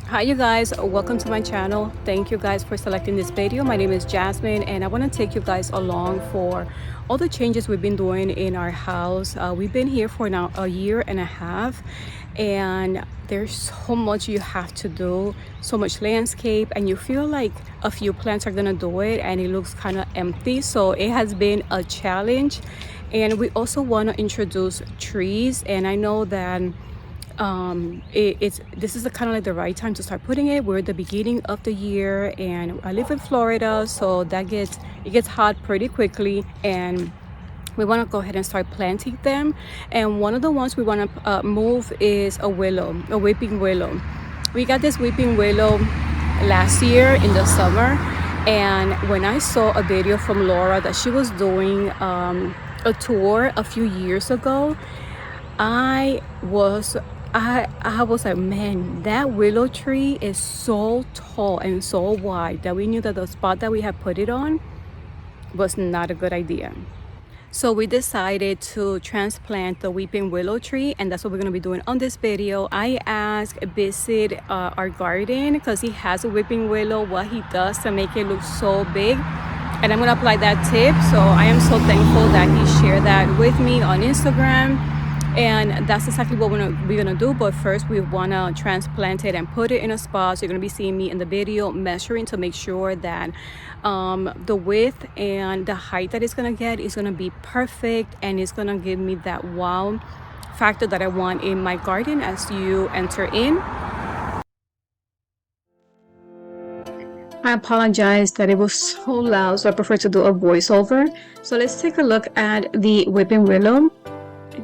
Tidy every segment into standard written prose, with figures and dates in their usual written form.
Hi you guys, welcome to my channel. Thank you guys for selecting this video. My name is Jasmine and I want to take you guys along for all the changes we've been doing in our house. We've been here for now a year and a half and there's so much you have to do, so much landscape, and you feel like a few plants are gonna do it and it looks kind of empty. So it has been a challenge, and we also want to introduce trees, and I know that this is kind of like the right time to start putting it. We're at the beginning of the year and I live in Florida, so it gets hot pretty quickly, and we want to go ahead and start planting them. And one of the ones we want to move is a weeping willow. We got this weeping willow last year in the summer, and when I saw a video from Laura that she was doing a tour a few years ago, I was I was like, man, that willow tree is so tall and so wide that we knew that the spot that we had put it on was not a good idea. So we decided to transplant the weeping willow tree, and that's what we're going to be doing on this video. I asked Visit our garden, because he has a weeping willow, what he does to make it look so big, and I'm going to apply that tip. So I am so thankful that he shared that with me on Instagram, and that's exactly what we're gonna do. But first we want to transplant it and put it in a spot. So you're going to be seeing me in the video measuring to make sure that the width and the height that it's going to get is going to be perfect, and it's going to give me that wow factor that I want in my garden as you enter in. I apologize that it was so loud, so I prefer to do a voiceover. So let's take a look at the weeping willow.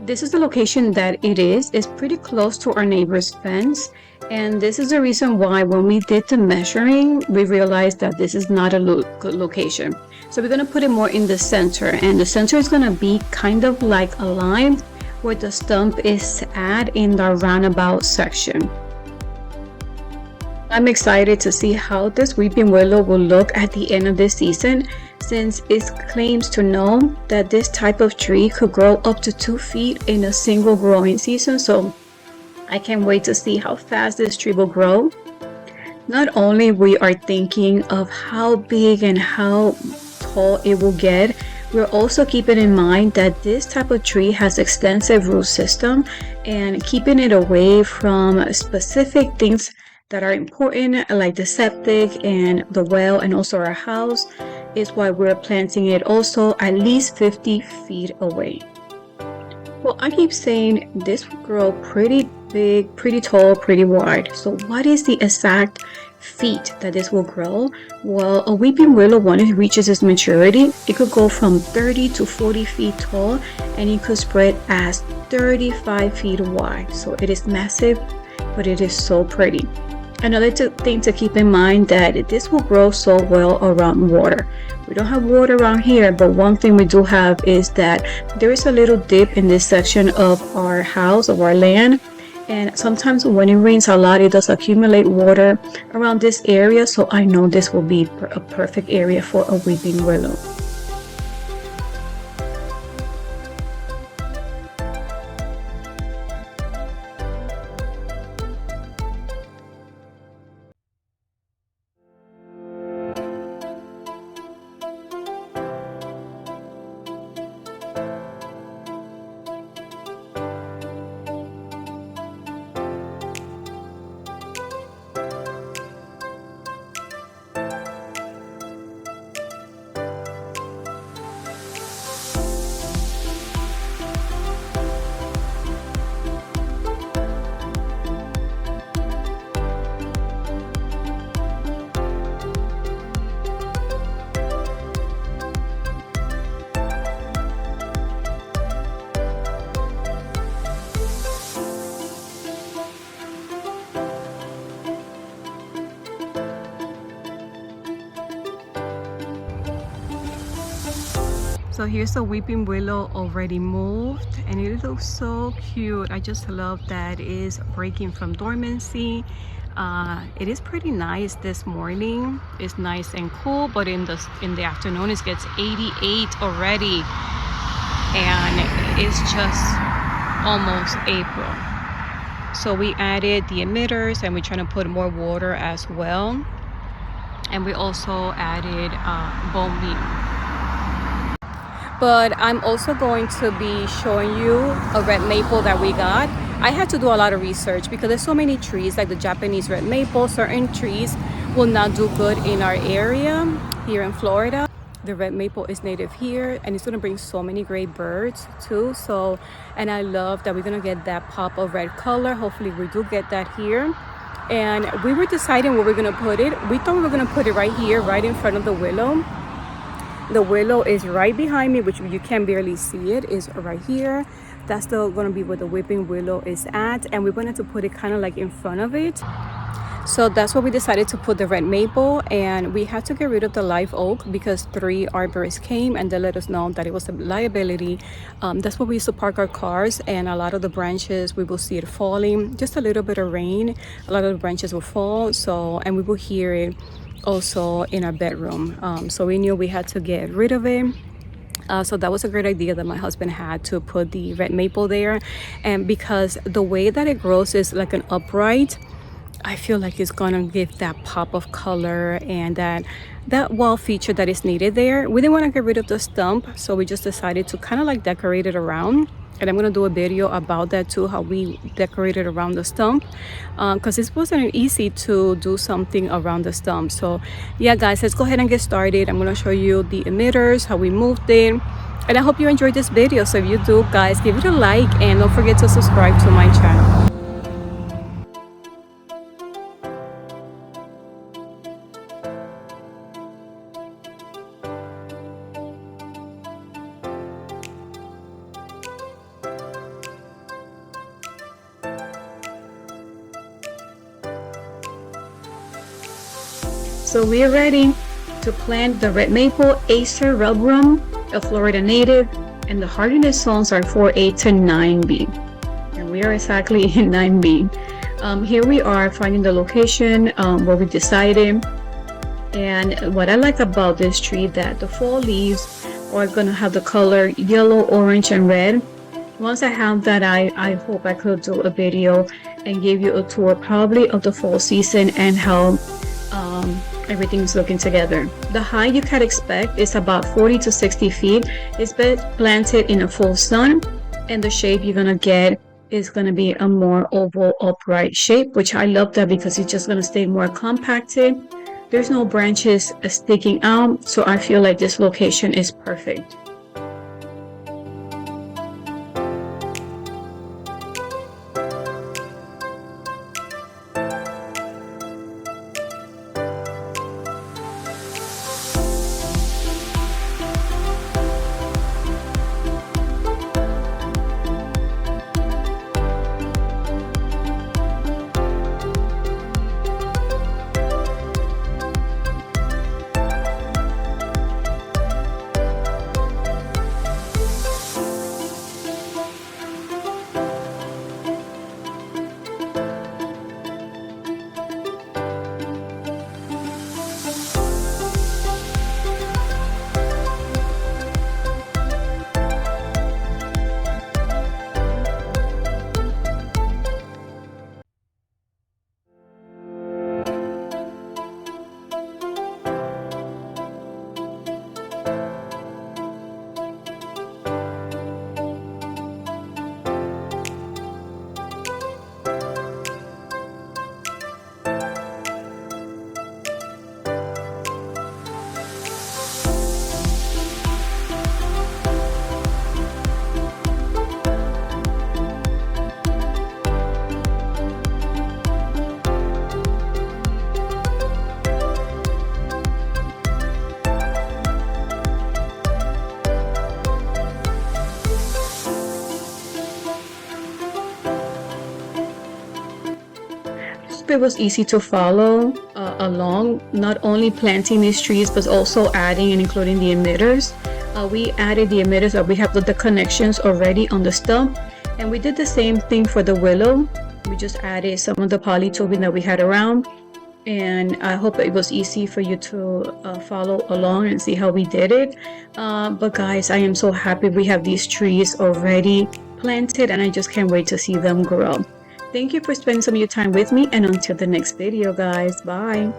This is the location that it is. It's pretty close to our neighbor's fence, and this is the reason why when we did the measuring we realized that this is not a good location. So we're going to put it more in the center, and the center is going to be kind of like aligned where the stump is at in the roundabout section. I'm excited to see how this weeping willow will look at the end of this season, since it claims to know that this type of tree could grow up to 2 feet in a single growing season. So I can't wait to see how fast this tree will grow. Not only we are thinking of how big and how tall it will get, we're also keeping in mind that this type of tree has extensive root system, and keeping it away from specific things that are important like the septic and the well and also our house is why we're planting it also at least 50 feet away. Well, I keep saying this will grow pretty big, pretty tall, pretty wide. So what is the exact feet that this will grow? Well, a weeping willow, when it reaches its maturity, it could go from 30 to 40 feet tall, and it could spread as 35 feet wide. So it is massive, but it is so pretty. Another thing to keep in mind that this will grow so well around water. We don't have water around here, but one thing we do have is that there is a little dip in this section of our house, of our land, and sometimes when it rains a lot it does accumulate water around this area. So I know this will be a perfect area for a weeping willow. So here's the weeping willow already moved, and it looks so cute. I just love that it is breaking from dormancy. It is pretty nice this morning. It's nice and cool, but in the afternoon it gets 88 already, and it's just almost April. So we added the emitters, and we're trying to put more water as well. And we also added bone meal. But I'm also going to be showing you a red maple that we got. I had to do a lot of research because there's so many trees, like the Japanese red maple. Certain trees will not do good in our area here in Florida. The red maple is native here, and it's going to bring so many great birds too. So, and I love that we're going to get that pop of red color. Hopefully we do get that here. And we were deciding where we're going to put it. We thought we were going to put it right here, right in front of the willow. The willow is right behind me, which you can barely see it, is right here. That's still going to be where the weeping willow is at, and we wanted to put it kind of like in front of it. So that's why we decided to put the red maple, and we had to get rid of the live oak because 3 arborists came and they let us know that it was a liability. That's where we used to park our cars, and a lot of the branches, we will see it falling. Just a little bit of rain, a lot of the branches will fall, so, and we will hear it also in our bedroom. So we knew we had to get rid of it. So that was a great idea that my husband had to put the red maple there. And because the way that it grows is like an upright, I feel like it's gonna give that pop of color and that wall feature that is needed there. We didn't want to get rid of the stump, so we just decided to kind of like decorate it around. And I'm gonna do a video about that too, how we decorated around the stump, because it wasn't easy to do something around the stump. So yeah guys, let's go ahead and get started. I'm gonna show you the emitters, how we moved it, and I hope you enjoyed this video. So if you do, guys, give it a like and don't forget to subscribe to my channel. So we are ready to plant the red maple Acer rubrum, a Florida native, and the hardiness zones are 4A to 9B. And we are exactly in 9B. Here we are finding the location where we decided. And what I like about this tree, that the fall leaves are gonna have the color yellow, orange, and red. Once I have that, I hope I could do a video and give you a tour probably of the fall season and how everything's looking together. The height you can expect is about 40 to 60 feet. It's been planted in a full sun, and the shape you're gonna get is gonna be a more oval upright shape, which I love that because it's just gonna stay more compacted. There's no branches sticking out, so I feel like this location is perfect. It was easy to follow along, not only planting these trees but also adding and including the emitters. We added the emitters that we have the connections already on the stump, and we did the same thing for the willow. We just added some of the polytubing that we had around, and I hope it was easy for you to follow along and see how we did it. But guys, I am so happy we have these trees already planted, and I just can't wait to see them grow. Thank you for spending some of your time with me, and until the next video, guys. Bye.